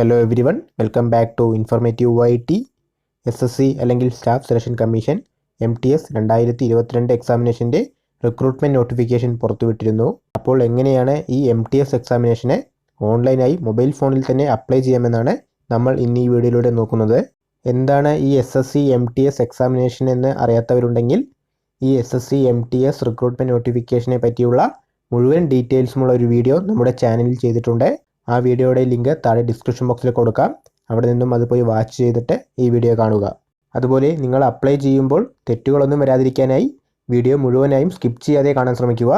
Hello everyone, welcome back to informative YT. SSC അല്ലെങ്കിൽ staff selection commission MTS 2022 എക്സാമിനേഷൻ്റെ recruitment notification പുറത്തുവിട്ടിരുന്നു. അപ്പോൾ എങ്ങനെയാണ് ഈ MTS എക്സാമിനേഷനെ ഓൺലൈനായി മൊബൈൽ ഫോണിൽ തന്നെ അപ്ലൈ ചെയ്യാമെന്നാണ് നമ്മൾ ഇന്ന് ഈ വീഡിയോയിലൂടെ നോക്കുന്നത്. എന്താണ് ഈ SSC MTS എക്സാമിനേഷൻ എന്ന് അറിയാത്തവരുണ്ടെങ്കിൽ ഈ SSC MTS റിക്രൂട്ട്മെൻറ്റ് നോട്ടിഫിക്കേഷനെ പറ്റിയുള്ള മുഴുവൻ ഡീറ്റെയിൽസുമുള്ള ഒരു വീഡിയോ നമ്മുടെ ചാനലിൽ ചെയ്തിട്ടുണ്ട്. ആ വീഡിയോയുടെ ലിങ്ക് താഴെ ഡിസ്ക്രിപ്ഷൻ ബോക്സിൽ കൊടുക്കാം. അവിടെ നിന്നും അത് പോയി വാച്ച് ചെയ്തിട്ട് ഈ വീഡിയോ കാണുക. അതുപോലെ നിങ്ങൾ അപ്ലൈ ചെയ്യുമ്പോൾ തെറ്റുകളൊന്നും വരാതിരിക്കാനായി വീഡിയോ മുഴുവനായും സ്കിപ്പ് ചെയ്യാതെ കാണാൻ ശ്രമിക്കുക.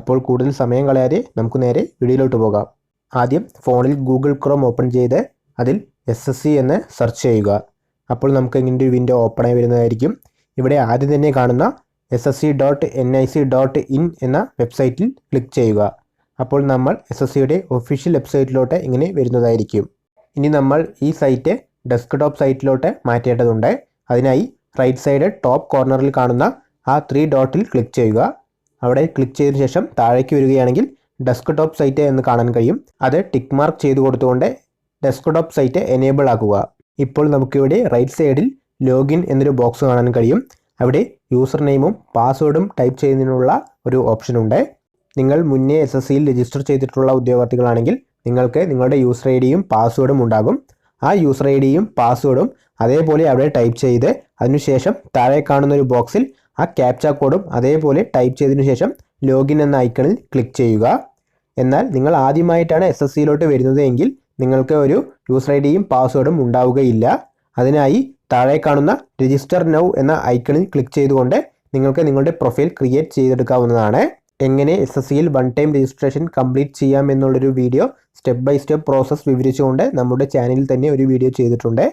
അപ്പോൾ കൂടുതൽ സമയം കളയാതെ നമുക്ക് നേരെ വീഡിയോയിലോട്ട് പോകാം. ആദ്യം ഫോണിൽ ഗൂഗിൾ ക്രോം ഓപ്പൺ ചെയ്ത് അതിൽ SSC എന്ന് സെർച്ച് ചെയ്യുക. അപ്പോൾ നമുക്ക് ഇങ്ങനെ ഒരു വിൻഡോ ഓപ്പണായി വരുന്നതായിരിക്കും. ഇവിടെ ആദ്യം തന്നെ കാണുന്ന ssc.nic.in എന്ന വെബ്സൈറ്റിൽ ക്ലിക്ക് ചെയ്യുക. അപ്പോൾ നമ്മൾ SSCയുടെ ഒഫീഷ്യൽ വെബ്സൈറ്റിലോട്ട് ഇങ്ങനെ വരുന്നതായിരിക്കും. ഇനി നമ്മൾ ഈ സൈറ്റ് ഡെസ്ക്ടോപ്പ് സൈറ്റിലോട്ട് മാറ്റേണ്ടതുണ്ട്. അതിനായി റൈറ്റ് സൈഡ് ടോപ്പ് കോർണറിൽ കാണുന്ന ആ 3 ഡോട്ടിൽ ക്ലിക്ക് ചെയ്യുക. അവിടെ ക്ലിക്ക് ചെയ്തതിനു ശേഷം താഴേക്ക് വരികയാണെങ്കിൽ ഡെസ്ക്ടോപ്പ് സൈറ്റ് എന്ന് കാണാൻ കഴിയും. അത് ടിക്ക് മാർക്ക് ചെയ്ത് കൊടുത്തുകൊണ്ട് ഡെസ്ക്ടോപ്പ് സൈറ്റ് എനേബിൾ ആക്കുക. ഇപ്പോൾ നമുക്കിവിടെ റൈറ്റ് സൈഡിൽ ലോഗിൻ എന്നൊരു ബോക്സ് കാണാൻ കഴിയും. അവിടെ യൂസർ നെയിമും പാസ്വേഡും ടൈപ്പ് ചെയ്യുന്നതിനുള്ള ഒരു ഓപ്ഷൻ ഉണ്ട്. നിങ്ങൾ മുന്നേ SSCയിൽ രജിസ്റ്റർ ചെയ്തിട്ടുള്ള ഉദ്യോഗാർത്ഥികളാണെങ്കിൽ നിങ്ങൾക്ക് നിങ്ങളുടെ യൂസർ IDയും പാസ്വേഡും ഉണ്ടാകും. ആ യൂസർ IDയും പാസ്വേഡും അതേപോലെ അവിടെ ടൈപ്പ് ചെയ്ത് അതിനുശേഷം താഴെ കാണുന്ന ഒരു ബോക്സിൽ ആ ക്യാപ്ച കോഡും അതേപോലെ ടൈപ്പ് ചെയ്തതിനു ശേഷം ലോഗിൻ എന്ന ഐക്കണിൽ ക്ലിക്ക് ചെയ്യുക. എന്നാൽ നിങ്ങൾ ആദ്യമായിട്ടാണ് SSCയിലോട്ട് വരുന്നത് എങ്കിൽ നിങ്ങൾക്ക് ഒരു യൂസർ IDയും പാസ്വേഡും ഉണ്ടാവുകയില്ല. അതിനായി താഴെ കാണുന്ന രജിസ്റ്റർ നൗ എന്ന ഐക്കണിൽ ക്ലിക്ക് ചെയ്തുകൊണ്ട് നിങ്ങൾക്ക് നിങ്ങളുടെ പ്രൊഫൈൽ ക്രിയേറ്റ് ചെയ്തെടുക്കാവുന്നതാണ്. എങ്ങനെ SSCയിൽ വൺ ടൈം രജിസ്ട്രേഷൻ കംപ്ലീറ്റ് ചെയ്യാം എന്നുള്ളൊരു video step by step process വിവരിച്ചുകൊണ്ട് നമ്മുടെ ചാനലിൽ തന്നെ ഒരു വീഡിയോ ചെയ്തിട്ടുണ്ട്.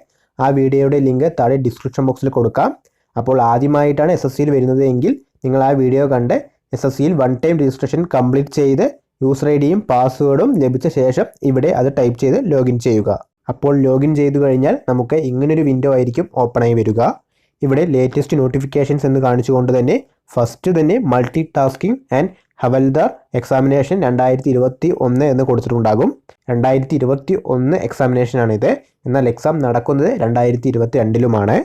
ആ വീഡിയോയുടെ ലിങ്ക് താഴെ ഡിസ്ക്രിപ്ഷൻ ബോക്സിൽ കൊടുക്കാം. അപ്പോൾ ആദ്യമായിട്ടാണ് SSCയിൽ വരുന്നത് എങ്കിൽ നിങ്ങൾ ആ വീഡിയോ കണ്ട് SSCയിൽ വൺ ടൈം രജിസ്ട്രേഷൻ കംപ്ലീറ്റ് ചെയ്ത് യൂസർ IDയും പാസ്വേഡും ലഭിച്ച ശേഷം ഇവിടെ അത് ടൈപ്പ് ചെയ്ത് ലോഗിൻ ചെയ്യുക. അപ്പോൾ ലോഗിൻ ചെയ്തു കഴിഞ്ഞാൽ നമുക്ക് ഇങ്ങനൊരു വിൻഡോ ആയിരിക്കും ഓപ്പണായി വരിക. ഇവിടെ ലേറ്റസ്റ്റ് നോട്ടിഫിക്കേഷൻസ് എന്ന് കാണിച്ചുകൊണ്ട് തന്നെ ഫസ്റ്റ് തന്നെ multi tasking and Havaldar examination 2021 എന്ന് കൊടുത്തിട്ടുണ്ടാകും. 2021 എക്സാമിനേഷനാണിത്. എന്നാൽ എക്സാം നടക്കുന്നത് 2022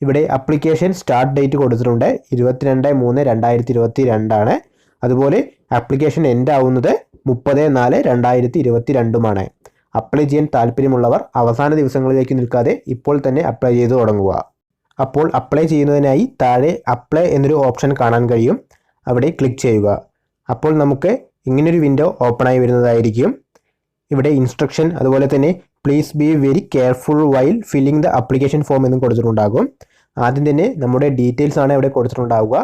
ഇവിടെ അപ്ലിക്കേഷൻ സ്റ്റാർട്ട് ഡേറ്റ് കൊടുത്തിട്ടുണ്ട് 22/3/2022 അതുപോലെ ആപ്ലിക്കേഷൻ എൻഡ് ആവുന്നത് 30/4/2022 അപ്ലൈ ചെയ്യാൻ താല്പര്യമുള്ളവർ അവസാന ദിവസങ്ങളിലേക്ക് നിൽക്കാതെ ഇപ്പോൾ തന്നെ അപ്ലൈ ചെയ്ത് തുടങ്ങുക. അപ്പോൾ അപ്ലൈ ചെയ്യുന്നതിനായി താഴെ അപ്ലൈ എന്നൊരു ഓപ്ഷൻ കാണാൻ കഴിയും. അവിടെ ക്ലിക്ക് ചെയ്യുക. അപ്പോൾ നമുക്ക് ഇങ്ങനൊരു വിൻഡോ ഓപ്പണായി വരുന്നതായിരിക്കും. ഇവിടെ ഇൻസ്ട്രക്ഷൻ അതുപോലെ തന്നെ please be very careful while filling the application form എന്നും കൊടുത്തിട്ടുണ്ടാകും. ആദ്യം തന്നെ നമ്മുടെ ഡീറ്റെയിൽസ് ആണ് ഇവിടെ കൊടുത്തിട്ടുണ്ടാവുക.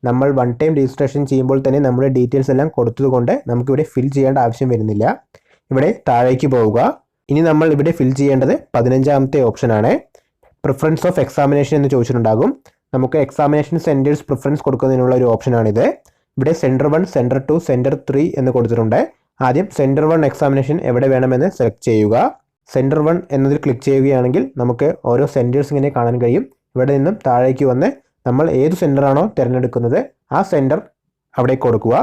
നമ്മൾ വൺ ടൈം രജിസ്ട്രേഷൻ ചെയ്യുമ്പോൾ തന്നെ നമ്മുടെ ഡീറ്റെയിൽസ് എല്ലാം കൊടുത്തതുകൊണ്ട് നമുക്കിവിടെ ഫിൽ ചെയ്യേണ്ട ആവശ്യം വരുന്നില്ല. ഇവിടെ താഴേക്ക് പോവുക. ഇനി നമ്മൾ ഇവിടെ ഫിൽ ചെയ്യേണ്ടത് 15ാമത്തെ ഓപ്ഷനാണ്. പ്രിഫറൻസ് ഓഫ് എക്സാമിനേഷൻ എന്ന് ചോദിച്ചിട്ടുണ്ടാകും. നമുക്ക് എക്സാമിനേഷൻ സെൻറ്റേഴ്സ് പ്രിഫറൻസ് കൊടുക്കുന്നതിനുള്ള ഒരു ഓപ്ഷനാണിത്. ഇവിടെ സെൻറ്റർ 1, സെൻറ്റർ 2, സെൻറ്റർ 3 എന്ന് കൊടുത്തിട്ടുണ്ട്. ആദ്യം സെൻറ്റർ 1 എക്സാമിനേഷൻ എവിടെ വേണമെന്ന് സെലക്ട് ചെയ്യുക. സെൻറ്റർ 1 എന്നതിൽ ക്ലിക്ക് ചെയ്യുകയാണെങ്കിൽ നമുക്ക് ഓരോ സെൻറ്റേഴ്സ് ഇങ്ങനെ കാണാൻ കഴിയും. ഇവിടെ നിന്നും താഴേക്ക് വന്ന് നമ്മൾ ഏത് സെൻറ്ററാണോ തിരഞ്ഞെടുക്കുന്നത് ആ സെൻറ്റർ അവിടെ കൊടുക്കുക.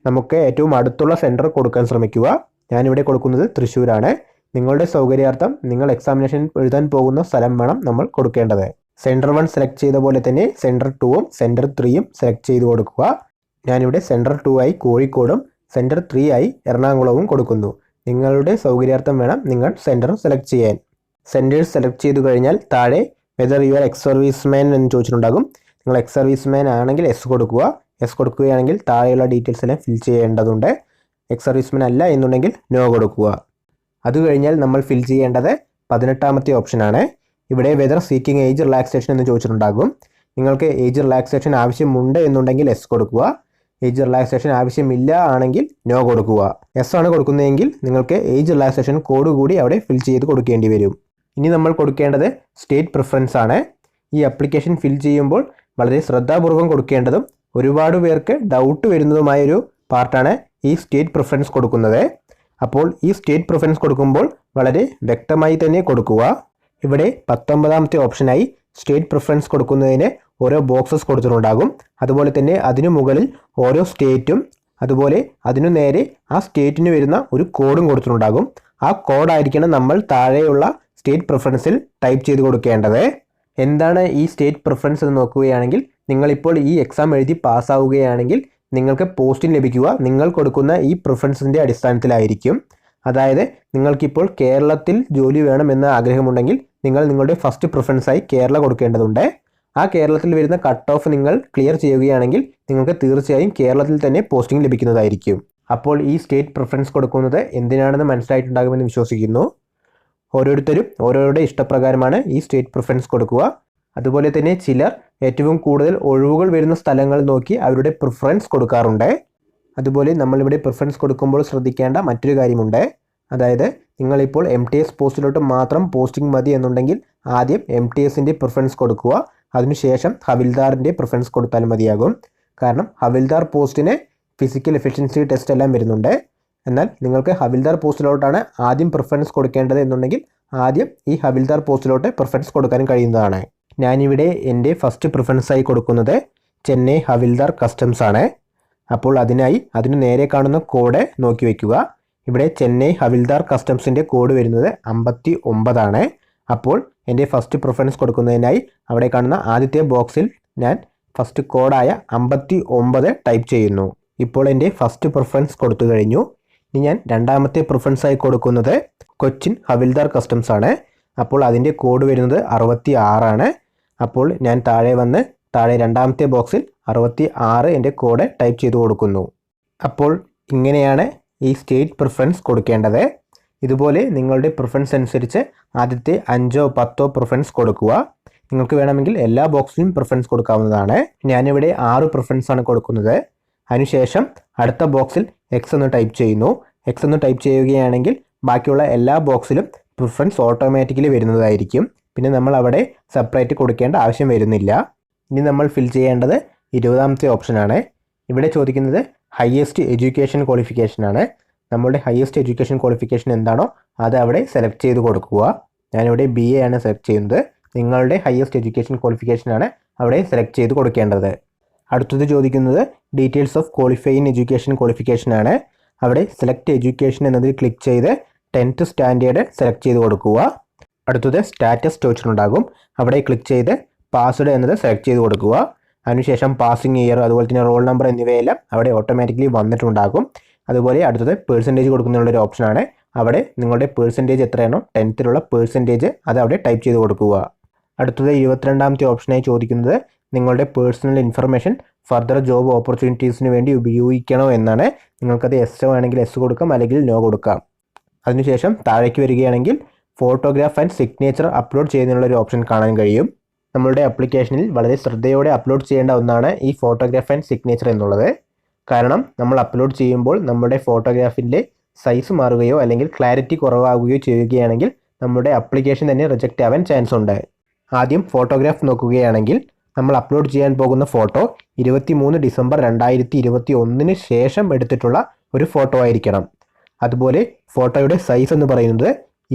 നമുക്ക് ഏറ്റവും അടുത്തുള്ള സെൻറ്റർ കൊടുക്കാൻ ശ്രമിക്കുക. ഞാനിവിടെ കൊടുക്കുന്നത് തൃശ്ശൂരാണ്. നിങ്ങളുടെ സൗകര്യാർത്ഥം നിങ്ങൾ എക്സാമിനേഷൻ എഴുതാൻ പോകുന്ന സ്ഥലം വേണം നമ്മൾ കൊടുക്കേണ്ടത്. സെൻറ്റർ 1 സെലക്ട് ചെയ്ത പോലെ തന്നെ സെൻറ്റർ 2ഉം സെൻറ്റർ 3ഉം സെലക്ട് ചെയ്ത് കൊടുക്കുക. ഞാനിവിടെ സെൻറ്റർ 2 ആയി കോഴിക്കോടും സെൻറ്റർ 3 ആയി എറണാകുളവും കൊടുക്കുന്നു. നിങ്ങളുടെ സൗകര്യാർത്ഥം വേണം നിങ്ങൾ സെൻറ്റർ സെലക്ട് ചെയ്യാൻ. സെൻറ്റേഴ്സ് സെലക്ട് ചെയ്തു കഴിഞ്ഞാൽ താഴെ whether you are ex serviceman എന്ന് ചോദിച്ചിട്ടുണ്ടാകും. നിങ്ങൾ എക്സ് സർവീസ്മാൻ ആണെങ്കിൽ S കൊടുക്കുക. S കൊടുക്കുകയാണെങ്കിൽ താഴെയുള്ള ഡീറ്റെയിൽസ് എല്ലാം ഫിൽ ചെയ്യേണ്ടതുണ്ട്. എക്സ് സർവീസ്മാൻ അല്ല എന്നുണ്ടെങ്കിൽ നോ കൊടുക്കുക. അത് കഴിഞ്ഞാൽ നമ്മൾ ഫിൽ ചെയ്യേണ്ടത് 18ാമത്തെ ഓപ്ഷനാണ്. ഇവിടെ വെദർ സീക്കിംഗ് ഏജ് റിലാക്സേഷൻ എന്ന് ചോദിച്ചിട്ടുണ്ടാകും. നിങ്ങൾക്ക് ഏജ് റിലാക്സേഷൻ ആവശ്യമുണ്ട് എന്നുണ്ടെങ്കിൽ S കൊടുക്കുക. ഏജ് റിലാക്സേഷൻ ആവശ്യമില്ല ആണെങ്കിൽ നോ കൊടുക്കുക. S ആണ് കൊടുക്കുന്നതെങ്കിൽ നിങ്ങൾക്ക് ഏജ് റിലാക്സേഷൻ കോഡ് കൂടി അവിടെ ഫിൽ ചെയ്ത് കൊടുക്കേണ്ടി വരും. ഇനി നമ്മൾ കൊടുക്കേണ്ടത് സ്റ്റേറ്റ് പ്രിഫറൻസ് ആണ്. ഈ ആപ്ലിക്കേഷൻ ഫിൽ ചെയ്യുമ്പോൾ വളരെ ശ്രദ്ധാപൂർവം കൊടുക്കേണ്ടതും ഒരുപാട് പേർക്ക് ഡൗട്ട് വരുന്നതുമായൊരു പാർട്ടാണ് ഈ സ്റ്റേറ്റ് പ്രിഫറൻസ് കൊടുക്കുന്നത്. അപ്പോൾ ഈ സ്റ്റേറ്റ് പ്രിഫറൻസ് കൊടുക്കുമ്പോൾ വളരെ വ്യക്തമായി തന്നെ കൊടുക്കുക. ഇവിടെ 19ാമത്തെ ഓപ്ഷനായി സ്റ്റേറ്റ് പ്രിഫറൻസ് കൊടുക്കുന്നതിന് ഓരോ ബോക്സസ് കൊടുത്തിട്ടുണ്ടാകും. അതുപോലെ തന്നെ അതിനു മുകളിൽ ഓരോ സ്റ്റേറ്റും അതുപോലെ അതിനു നേരെ ആ സ്റ്റേറ്റിന് വരുന്ന ഒരു കോഡും കൊടുത്തിട്ടുണ്ടാകും. ആ കോഡായിരിക്കണം നമ്മൾ താഴെയുള്ള സ്റ്റേറ്റ് പ്രിഫറൻസിൽ ടൈപ്പ് ചെയ്ത് കൊടുക്കേണ്ടത്. എന്താണ് ഈ സ്റ്റേറ്റ് പ്രിഫറൻസ് എന്ന് നോക്കുകയാണെങ്കിൽ, നിങ്ങളിപ്പോൾ ഈ എക്സാം എഴുതി പാസ്സാവുകയാണെങ്കിൽ നിങ്ങൾക്ക് പോസ്റ്റിംഗ് ലഭിക്കുക നിങ്ങൾ കൊടുക്കുന്ന ഈ പ്രിഫറൻസിൻ്റെ അടിസ്ഥാനത്തിലായിരിക്കും. അതായത് നിങ്ങൾക്കിപ്പോൾ കേരളത്തിൽ ജോലി വേണമെന്ന ആഗ്രഹമുണ്ടെങ്കിൽ നിങ്ങൾ നിങ്ങളുടെ ഫസ്റ്റ് പ്രിഫറൻസായി കേരള കൊടുക്കേണ്ടതുണ്ട്. ആ കേരളത്തിൽ വരുന്ന കട്ട് ഓഫ് നിങ്ങൾ ക്ലിയർ ചെയ്യുകയാണെങ്കിൽ നിങ്ങൾക്ക് തീർച്ചയായും കേരളത്തിൽ തന്നെ പോസ്റ്റിംഗ് ലഭിക്കുന്നതായിരിക്കും. അപ്പോൾ ഈ സ്റ്റേറ്റ് പ്രിഫറൻസ് കൊടുക്കുന്നത് എന്തിനാണെന്ന് മനസ്സിലായിട്ടുണ്ടാകുമെന്ന് വിശ്വസിക്കുന്നു. ഓരോരുത്തരും ഓരോരുടെ ഇഷ്ടപ്രകാരമാണ് ഈ സ്റ്റേറ്റ് പ്രിഫറൻസ് കൊടുക്കുക. അതുപോലെ തന്നെ ചിലർ ഏറ്റവും കൂടുതൽ ഒഴിവുകൾ വരുന്ന സ്ഥലങ്ങൾ നോക്കി അവരുടെ പ്രിഫറൻസ് കൊടുക്കാറുണ്ട്. അതുപോലെ നമ്മളിവിടെ പ്രിഫറൻസ് കൊടുക്കുമ്പോൾ ശ്രദ്ധിക്കേണ്ട മറ്റൊരു കാര്യമുണ്ട്. അതായത് നിങ്ങളിപ്പോൾ MTS പോസ്റ്റിലോട്ട് മാത്രം പോസ്റ്റിംഗ് മതി എന്നുണ്ടെങ്കിൽ ആദ്യം MTSൻ്റെ പ്രിഫറൻസ് കൊടുക്കുക. അതിനുശേഷം ഹവിൽദാറിൻ്റെ പ്രിഫറൻസ് കൊടുത്താൽ മതിയാകും. കാരണം ഹവിൽദാർ പോസ്റ്റിന് ഫിസിക്കൽ എഫിഷ്യൻസി ടെസ്റ്റ് എല്ലാം വരുന്നുണ്ട്. എന്നാൽ നിങ്ങൾക്ക് ഹവിൽദാർ പോസ്റ്റിലോട്ടാണ് ആദ്യം പ്രിഫറൻസ് കൊടുക്കേണ്ടത് എന്നുണ്ടെങ്കിൽ ആദ്യം ഈ ഹവിൽദാർ പോസ്റ്റിലോട്ട് പ്രിഫറൻസ് കൊടുക്കാൻ കഴിയുന്നതാണ്. ഞാനിവിടെ എൻ്റെ ഫസ്റ്റ് പ്രിഫറൻസായി കൊടുക്കുന്നത് ചെന്നൈ ഹവിൽദാർ കസ്റ്റംസ് ആണ്. അപ്പോൾ അതിനു നേരെ കാണുന്ന കോഡ് നോക്കി വയ്ക്കുക. ഇവിടെ ചെന്നൈ ഹവിൽദാർ കസ്റ്റംസിൻ്റെ കോഡ് വരുന്നത് 59 ആണ്. അപ്പോൾ എൻ്റെ ഫസ്റ്റ് പ്രിഫറൻസ് കൊടുക്കുന്നതിനായി അവിടെ കാണുന്ന ആദ്യത്തെ ബോക്സിൽ ഞാൻ ഫസ്റ്റ് കോഡായ 59 ടൈപ്പ് ചെയ്യുന്നു. ഇപ്പോൾ എൻ്റെ ഫസ്റ്റ് പ്രിഫറൻസ് കൊടുത്തു കഴിഞ്ഞു. ഇനി ഞാൻ രണ്ടാമത്തെ പ്രിഫറൻസായി കൊടുക്കുന്നത് കൊച്ചിൻ ഹവിൽദാർ കസ്റ്റംസ് ആണ്. അപ്പോൾ അതിൻ്റെ കോഡ് വരുന്നത് 66 ആണ്. അപ്പോൾ ഞാൻ താഴെ രണ്ടാമത്തെ ബോക്സിൽ 66 എൻ്റെ കോഡ് ടൈപ്പ് ചെയ്ത് കൊടുക്കുന്നു. അപ്പോൾ ഇങ്ങനെയാണ് ഈ സ്റ്റേറ്റ് പ്രിഫറൻസ് കൊടുക്കേണ്ടത്. ഇതുപോലെ നിങ്ങളുടെ പ്രിഫറൻസ് അനുസരിച്ച് ആദ്യത്തെ 5 or 10 പ്രിഫറൻസ് കൊടുക്കുക. നിങ്ങൾക്ക് വേണമെങ്കിൽ എല്ലാ ബോക്സിലും പ്രിഫറൻസ് കൊടുക്കാവുന്നതാണ്. ഞാനിവിടെ 6 പ്രിഫറൻസ് ആണ് കൊടുക്കുന്നത്. അതിനുശേഷം അടുത്ത ബോക്സിൽ എക്സ് എന്ന് ടൈപ്പ് ചെയ്യുന്നു. എക്സ് എന്ന് ടൈപ്പ് ചെയ്യുകയാണെങ്കിൽ ബാക്കിയുള്ള എല്ലാ ബോക്സിലും പ്രിഫറൻസ് ഓട്ടോമാറ്റിക്കലി വരുന്നതായിരിക്കും. പിന്നെ നമ്മൾ അവിടെ സെപ്പറേറ്റ് കൊടുക്കേണ്ട ആവശ്യം വരുന്നില്ല. ഇനി നമ്മൾ ഫിൽ ചെയ്യേണ്ടത് 20ാമത്തെ ഓപ്ഷനാണ്. ഇവിടെ ചോദിക്കുന്നത് ഹയസ്റ്റ് എഡ്യൂക്കേഷൻ ക്വാളിഫിക്കേഷനാണ്. നമ്മളുടെ ഹയസ്റ്റ് എഡ്യൂക്കേഷൻ ക്വാളിഫിക്കേഷൻ എന്താണോ അത് അവിടെ സെലക്ട് ചെയ്ത് കൊടുക്കുക. ഞാനിവിടെ BA ആണ് സെലക്ട് ചെയ്യുന്നത്. നിങ്ങളുടെ ഹയസ്റ്റ് എഡ്യൂക്കേഷൻ ക്വാളിഫിക്കേഷനാണ് അവിടെ സെലക്ട് ചെയ്ത് കൊടുക്കേണ്ടത്. അടുത്തത് ചോദിക്കുന്നത് ഡീറ്റെയിൽസ് ഓഫ് ക്വാളിഫൈയിങ് എഡ്യൂക്കേഷൻ ക്വാളിഫിക്കേഷനാണ്. അവിടെ സെലക്ട് എഡ്യൂക്കേഷൻ എന്നതിൽ ക്ലിക്ക് ചെയ്ത് 10th സ്റ്റാൻഡേർഡ് സെലക്ട് ചെയ്ത് കൊടുക്കുക. അടുത്തത് സ്റ്റാറ്റസ് ചോദിച്ചിട്ടുണ്ടാകും. അവിടെ ക്ലിക്ക് ചെയ്ത് പാസ്ഡ് എന്നത് സെലക്ട് ചെയ്ത് കൊടുക്കുക. അതിനുശേഷം പാസിംഗ് ഇയർ അതുപോലെ തന്നെ റോൾ നമ്പർ എന്നിവയെല്ലാം അവിടെ ഓട്ടോമാറ്റിക്കലി വന്നിട്ടുണ്ടാകും. അതുപോലെ അടുത്തത് പെർസെൻറ്റേജ് കൊടുക്കുന്നുള്ളൊരു ഓപ്ഷനാണ്. അവിടെ നിങ്ങളുടെ പെർസെൻറ്റേജ് എത്രയാണോ 10th പെർസെൻറ്റേജ് അത് അവിടെ ടൈപ്പ് ചെയ്ത് കൊടുക്കുക. അടുത്തത് 22ാമത്തെ ഓപ്ഷനായി ചോദിക്കുന്നത് നിങ്ങളുടെ പേഴ്സണൽ ഇൻഫർമേഷൻ ഫർദർ ജോബ് ഓപ്പർച്യൂണിറ്റീസിന് വേണ്ടി ഉപയോഗിക്കണോ എന്നാണ്. നിങ്ങൾക്കത് എസ് ആണെങ്കിൽ എസ് കൊടുക്കാം, അല്ലെങ്കിൽ നോ കൊടുക്കാം. അതിനുശേഷം താഴേക്ക് വരികയാണെങ്കിൽ ഫോട്ടോഗ്രാഫ് ആൻഡ് സിഗ്നേച്ചർ അപ്ലോഡ് ചെയ്യുന്നതിനുള്ളൊരു ഓപ്ഷൻ കാണാൻ കഴിയും. നമ്മളുടെ ആപ്ലിക്കേഷനിൽ വളരെ ശ്രദ്ധയോടെ അപ്ലോഡ് ചെയ്യേണ്ട ഒന്നാണ് ഈ ഫോട്ടോഗ്രാഫ് ആൻഡ് സിഗ്നേച്ചർ എന്നുള്ളത്. കാരണം നമ്മൾ അപ്ലോഡ് ചെയ്യുമ്പോൾ നമ്മുടെ ഫോട്ടോഗ്രാഫിൻ്റെ സൈസ് മാറുകയോ അല്ലെങ്കിൽ ക്ലാരിറ്റി കുറവാകുകയോ ചെയ്യുകയാണെങ്കിൽ നമ്മുടെ ആപ്ലിക്കേഷൻ തന്നെ റിജക്റ്റ് ആവാൻ ചാൻസ് ഉണ്ട്. ആദ്യം ഫോട്ടോഗ്രാഫ് നോക്കുകയാണെങ്കിൽ നമ്മൾ അപ്ലോഡ് ചെയ്യാൻ പോകുന്ന ഫോട്ടോ 23 ഡിസംബർ 2021 ശേഷം എടുത്തിട്ടുള്ള ഒരു ഫോട്ടോ ആയിരിക്കണം. അതുപോലെ ഫോട്ടോയുടെ സൈസ് എന്ന് പറയുന്നത്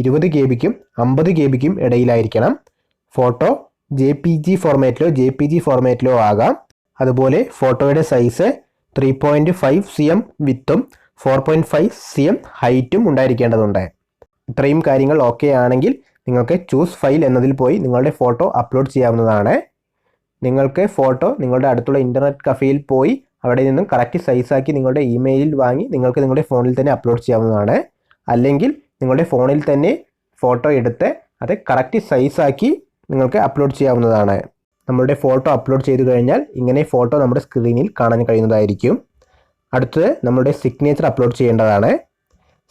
20 KB-ക്കും 50 KB-ക്കും ഇടയിലായിരിക്കണം. ഫോട്ടോ JPG ഫോർമാറ്റിലോ ആകാം. അതുപോലെ ഫോട്ടോയുടെ സൈസ് 3.5 cm വിത്തും 4.5 cm ഹൈറ്റും ഉണ്ടായിരിക്കേണ്ടതുണ്ട്. ഇത്രയും കാര്യങ്ങൾ ഓക്കെ ആണെങ്കിൽ നിങ്ങൾക്ക് ചൂസ് ഫയൽ എന്നതിൽ പോയി നിങ്ങളുടെ ഫോട്ടോ അപ്ലോഡ് ചെയ്യാവുന്നതാണ്. നിങ്ങൾക്ക് ഫോട്ടോ നിങ്ങളുടെ അടുത്തുള്ള ഇൻ്റർനെറ്റ് കഫേയിൽ പോയി അവിടെ നിന്നും കറക്റ്റ് സൈസാക്കി നിങ്ങളുടെ ഇമെയിലിൽ വാങ്ങി നിങ്ങൾക്ക് നിങ്ങളുടെ ഫോണിൽ തന്നെ അപ്ലോഡ് ചെയ്യാവുന്നതാണ്. അല്ലെങ്കിൽ നിങ്ങളുടെ ഫോണിൽ തന്നെ ഫോട്ടോ എടുത്ത് അത് കറക്റ്റ് സൈസാക്കി നിങ്ങൾക്ക് അപ്ലോഡ് ചെയ്യാവുന്നതാണ്. നമ്മളുടെ ഫോട്ടോ അപ്ലോഡ് ചെയ്തു കഴിഞ്ഞാൽ ഇങ്ങനെ ഫോട്ടോ നമ്മുടെ സ്ക്രീനിൽ കാണാൻ കഴിയുന്നതായിരിക്കും. അടുത്തത് നമ്മളുടെ സിഗ്നേച്ചർ അപ്ലോഡ് ചെയ്യേണ്ടതാണ്.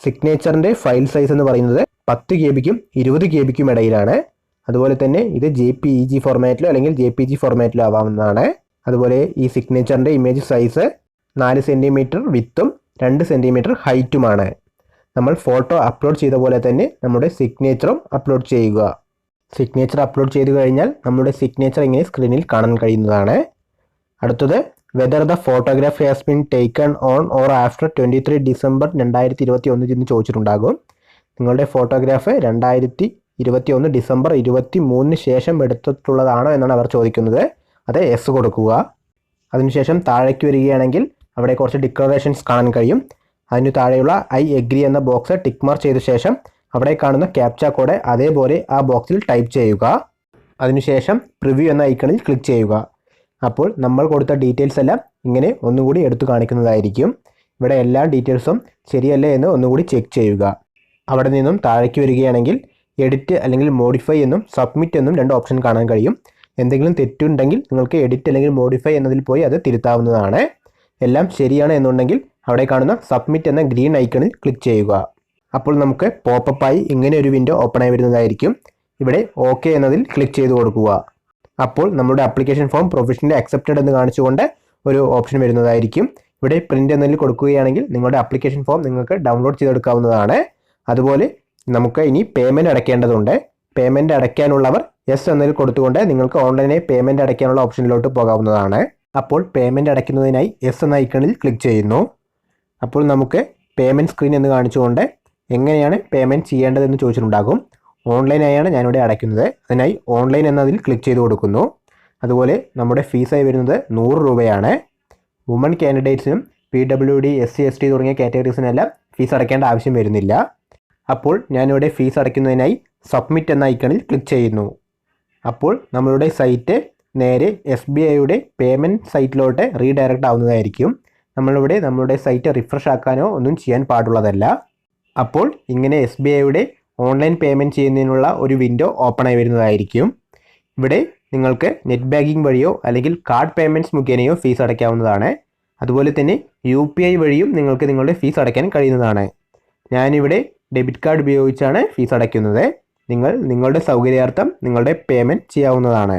സിഗ്നേച്ചറിൻ്റെ ഫയൽ സൈസ് എന്ന് പറയുന്നത് 10 KB-ക്കും 20 KB-ക്കും ഇടയിലാണ്. അതുപോലെ തന്നെ ഇത് JPEG ഫോർമാറ്റിലോ അല്ലെങ്കിൽ JPG ഫോർമാറ്റിലോ ആവാവുന്നതാണ്. അതുപോലെ ഈ സിഗ്നേച്ചറിൻ്റെ ഇമേജ് സൈസ് 4 cm വിത്തും 2 cm ഹൈറ്റുമാണ്. നമ്മൾ ഫോട്ടോ അപ്ലോഡ് ചെയ്ത പോലെ തന്നെ നമ്മുടെ സിഗ്നേച്ചറും അപ്ലോഡ് ചെയ്യുക. സിഗ്നേച്ചർ അപ്ലോഡ് ചെയ്തു കഴിഞ്ഞാൽ നമ്മുടെ സിഗ്നേച്ചർ ഇങ്ങനെ സ്ക്രീനിൽ കാണാൻ കഴിയുന്നതാണ്. അടുത്തത് whether the photograph has been taken on or after 23 December 2021 എന്ന് ചോദിച്ചിട്ടുണ്ടാകും. നിങ്ങളുടെ ഫോട്ടോഗ്രാഫ് 2021 ഡിസംബർ 23 ശേഷം എടുത്തിട്ടുള്ളതാണോ എന്നാണ് അവർ ചോദിക്കുന്നത്. അത് എസ് കൊടുക്കുക. അതിനുശേഷം താഴേക്ക് വരികയാണെങ്കിൽ അവിടെ കുറച്ച് ഡിക്ലറേഷൻസ് കാണാൻ കഴിയും. അതിന് താഴെയുള്ള ഐ എഗ്രി എന്ന ബോക്സ് ടിക്ക് മാർക്ക് ചെയ്ത ശേഷം അവിടെ കാണുന്ന ക്യാപ്ച കോഡ് അതേപോലെ ആ ബോക്സിൽ ടൈപ്പ് ചെയ്യുക. അതിനുശേഷം പ്രിവ്യൂ എന്ന ഐക്കണിൽ ക്ലിക്ക് ചെയ്യുക. അപ്പോൾ നമ്മൾ കൊടുത്ത ഡീറ്റെയിൽസ് എല്ലാം ഇങ്ങനെ ഒന്നുകൂടി എടുത്തു കാണിക്കുന്നതായിരിക്കും. ഇവിടെ എല്ലാ ഡീറ്റെയിൽസും ശരിയല്ലേ എന്ന് ഒന്നുകൂടി ചെക്ക് ചെയ്യുക. അവിടെ നിന്നും താഴേക്ക് വരികയാണെങ്കിൽ എഡിറ്റ് അല്ലെങ്കിൽ മോഡിഫൈ എന്നും സബ്മിറ്റ് എന്നും 2 ഓപ്ഷൻ കാണാൻ കഴിയും. എന്തെങ്കിലും തെറ്റുണ്ടെങ്കിൽ നിങ്ങൾക്ക് എഡിറ്റ് അല്ലെങ്കിൽ മോഡിഫൈ എന്നതിൽ പോയി അത് തിരുത്താവുന്നതാണ്. എല്ലാം ശരിയാണ് എന്നുണ്ടെങ്കിൽ അവിടെ കാണുന്ന സബ്മിറ്റ് എന്ന ഗ്രീൻ ഐക്കണിൽ ക്ലിക്ക് ചെയ്യുക. അപ്പോൾ നമുക്ക് പോപ്പപ്പായി ഇങ്ങനെ ഒരു വിൻഡോ ഓപ്പൺ ആയി വരുന്നതായിരിക്കും. ഇവിടെ ഓക്കെ എന്നതിൽ ക്ലിക്ക് ചെയ്ത് കൊടുക്കുക. അപ്പോൾ നമ്മുടെ ആപ്ലിക്കേഷൻ ഫോം പ്രൊഫഷണലി അക്സെപ്റ്റഡ് എന്ന് കാണിച്ചുകൊണ്ട് ഒരു ഓപ്ഷൻ വരുന്നതായിരിക്കും. ഇവിടെ പ്രിന്റ് എന്നതിൽ കൊടുക്കുകയാണെങ്കിൽ നിങ്ങളുടെ ആപ്ലിക്കേഷൻ ഫോം നിങ്ങൾക്ക് ഡൗൺലോഡ് ചെയ്തെടുക്കാവുന്നതാണ്. അതുപോലെ നമുക്ക് ഇനി പേയ്മെൻറ്റ് അടയ്ക്കേണ്ടതുണ്ട്. പേയ്മെൻറ്റ് അടയ്ക്കാനുള്ളവർ യെസ് എന്നതിൽ കൊടുത്തുകൊണ്ട് നിങ്ങൾക്ക് ഓൺലൈനായി പേയ്മെൻറ്റ് അടയ്ക്കാനുള്ള ഓപ്ഷനിലോട്ട് പോകാവുന്നതാണ്. അപ്പോൾ പേയ്മെൻറ്റ് അടയ്ക്കുന്നതിനായി യെസ് എന്ന ഐക്കണിൽ ക്ലിക്ക് ചെയ്യുന്നു. അപ്പോൾ നമുക്ക് പേയ്മെൻറ്റ് സ്ക്രീൻ എന്ന് കാണിച്ചുകൊണ്ട് എങ്ങനെയാണ് പേയ്മെൻറ്റ് ചെയ്യേണ്ടതെന്ന് ചോദിച്ചിട്ടുണ്ടാകും. ഓൺലൈനായാണ് ഞാനിവിടെ അടയ്ക്കുന്നത്. അതിനായി ഓൺലൈൻ എന്നതിൽ ക്ലിക്ക് ചെയ്ത് കൊടുക്കുന്നു. അതുപോലെ നമ്മുടെ ഫീസായി വരുന്നത് 100 രൂപയാണ്. വുമൺ കാൻഡിഡേറ്റ്സിനും PWD SC ST തുടങ്ങിയ കാറ്റഗറീസിനെല്ലാം ഫീസ് അടയ്ക്കേണ്ട ആവശ്യം വരുന്നില്ല. അപ്പോൾ ഞാനിവിടെ ഫീസ് അടയ്ക്കുന്നതിനായി സബ്മിറ്റ് എന്ന ഐക്കണിൽ ക്ലിക്ക് ചെയ്യുന്നു. അപ്പോൾ നമ്മളുടെ സൈറ്റ് നേരെ SBIയുടെ പേയ്മെൻറ്റ് സൈറ്റിലോട്ട് റീഡയറക്റ്റ് ആവുന്നതായിരിക്കും. നമ്മളിവിടെ നമ്മളുടെ സൈറ്റ് റിഫ്രഷ് ആക്കാനോ ഒന്നും ചെയ്യാൻ പാടുള്ളതല്ല. അപ്പോൾ ഇങ്ങനെ SBIയുടെ ഓൺലൈൻ പേയ്മെൻറ്റ് ചെയ്യുന്നതിനുള്ള ഒരു വിൻഡോ ഓപ്പൺ ആയി വരുന്നതായിരിക്കും. ഇവിടെ നിങ്ങൾക്ക് നെറ്റ് ബാങ്കിങ് വഴിയോ അല്ലെങ്കിൽ കാർഡ് പേയ്മെൻറ്റ്സ് മുഖേനയോ ഫീസ് അടയ്ക്കാവുന്നതാണ്. അതുപോലെ തന്നെ UPI വഴിയും നിങ്ങൾക്ക് നിങ്ങളുടെ ഫീസ് അടയ്ക്കാൻ കഴിയുന്നതാണ്. ഞാനിവിടെ ഡെബിറ്റ് കാർഡ് ഉപയോഗിച്ചാണ് ഫീസ് അടയ്ക്കുന്നത്. നിങ്ങൾ നിങ്ങളുടെ സൗകര്യാർത്ഥം നിങ്ങളുടെ പേയ്മെൻറ്റ് ചെയ്യാവുന്നതാണ്.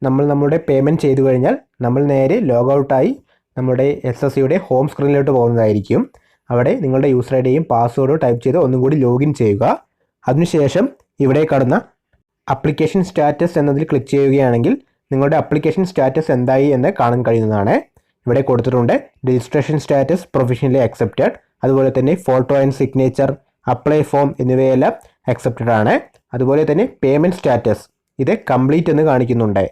നമ്മുടെ പേയ്മെൻറ്റ് ചെയ്തു കഴിഞ്ഞാൽ നമ്മൾ നേരെ ലോഗൗട്ടായി നമ്മുടെ SSCയുടെ ഹോം സ്ക്രീനിലോട്ട് പോകുന്നതായിരിക്കും. അവിടെ നിങ്ങളുടെ യൂസർ ഐഡിയും പാസ്വേഡും ടൈപ്പ് ചെയ്ത് ഒന്നും കൂടി ലോഗിൻ ചെയ്യുക. അതിനുശേഷം ഇവിടെ കാണുന്ന ആപ്ലിക്കേഷൻ സ്റ്റാറ്റസ് എന്നതിൽ ക്ലിക്ക് ചെയ്യുകയാണെങ്കിൽ നിങ്ങളുടെ ആപ്ലിക്കേഷൻ സ്റ്റാറ്റസ് എന്തായി എന്ന് കാണാൻ കഴിയുന്നതാണ്. ഇവിടെ കൊടുത്തിട്ടുണ്ട് രജിസ്ട്രേഷൻ സ്റ്റാറ്റസ് പ്രൊഫഷണലി അക്സെപ്റ്റഡ്. അതുപോലെ തന്നെ photo and signature, apply form എന്നിവയെല്ലാം അക്സെപ്റ്റഡ് ആണ്. അതുപോലെ തന്നെ പേയ്മെൻറ്റ് സ്റ്റാറ്റസ് ഇത് കംപ്ലീറ്റ് എന്ന് കാണിക്കുന്നുണ്ട്.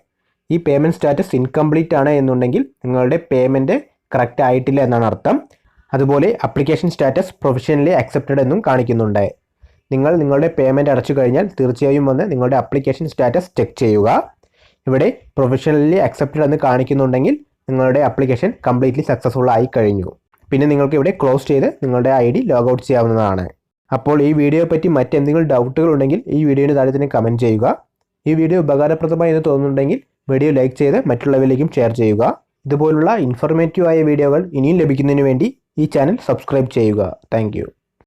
ഈ പേയ്മെൻറ്റ് സ്റ്റാറ്റസ് ഇൻകംപ്ലീറ്റ് ആണ് എന്നുണ്ടെങ്കിൽ നിങ്ങളുടെ പേയ്മെൻറ്റ് കറക്റ്റ് ആയിട്ടില്ല എന്നാണ് അർത്ഥം. അതുപോലെ ആപ്ലിക്കേഷൻ സ്റ്റാറ്റസ് പ്രൊഫഷണലി അക്സെപ്റ്റഡ് എന്നും കാണിക്കുന്നുണ്ട്. നിങ്ങൾ നിങ്ങളുടെ പേയ്മെൻറ്റ് അടച്ചു കഴിഞ്ഞാൽ തീർച്ചയായും വന്ന് നിങ്ങളുടെ ആപ്ലിക്കേഷൻ സ്റ്റാറ്റസ് ചെക്ക് ചെയ്യുക. ഇവിടെ പ്രൊഫഷണലി അക്സെപ്റ്റഡ് എന്ന് കാണിക്കുന്നുണ്ടെങ്കിൽ നിങ്ങളുടെ ആപ്ലിക്കേഷൻ കംപ്ലീറ്റ്ലി സക്സസ്ഫുൾ ആയി കഴിഞ്ഞു. പിന്നെ നിങ്ങൾക്ക് ഇവിടെ ക്ലോസ് ചെയ്ത് നിങ്ങളുടെ ID ലോഗൗട്ട് ചെയ്യാവുന്നതാണ്. അപ്പോൾ ഈ വീഡിയോയെ പറ്റി മറ്റെന്തെങ്കിലും ഡൗട്ടുകൾ ഉണ്ടെങ്കിൽ ഈ വീഡിയോയുടെ താഴെ തന്നെ കമൻറ്റ് ചെയ്യുക. ഈ വീഡിയോ ഉപകാരപ്രദമായി എന്ന് തോന്നുന്നുണ്ടെങ്കിൽ വീഡിയോ ലൈക്ക് ചെയ്ത് മറ്റുള്ളവരിലേക്കും ഷെയർ ചെയ്യുക. ഇതുപോലുള്ള ഇൻഫോർമേറ്റീവ് ആയ വീഡിയോകൾ ഇനിയും ലഭിക്കുന്നതിന് വേണ്ടി ഈ ചാനൽ സബ്സ്ക്രൈബ് ചെയ്യുക. താങ്ക്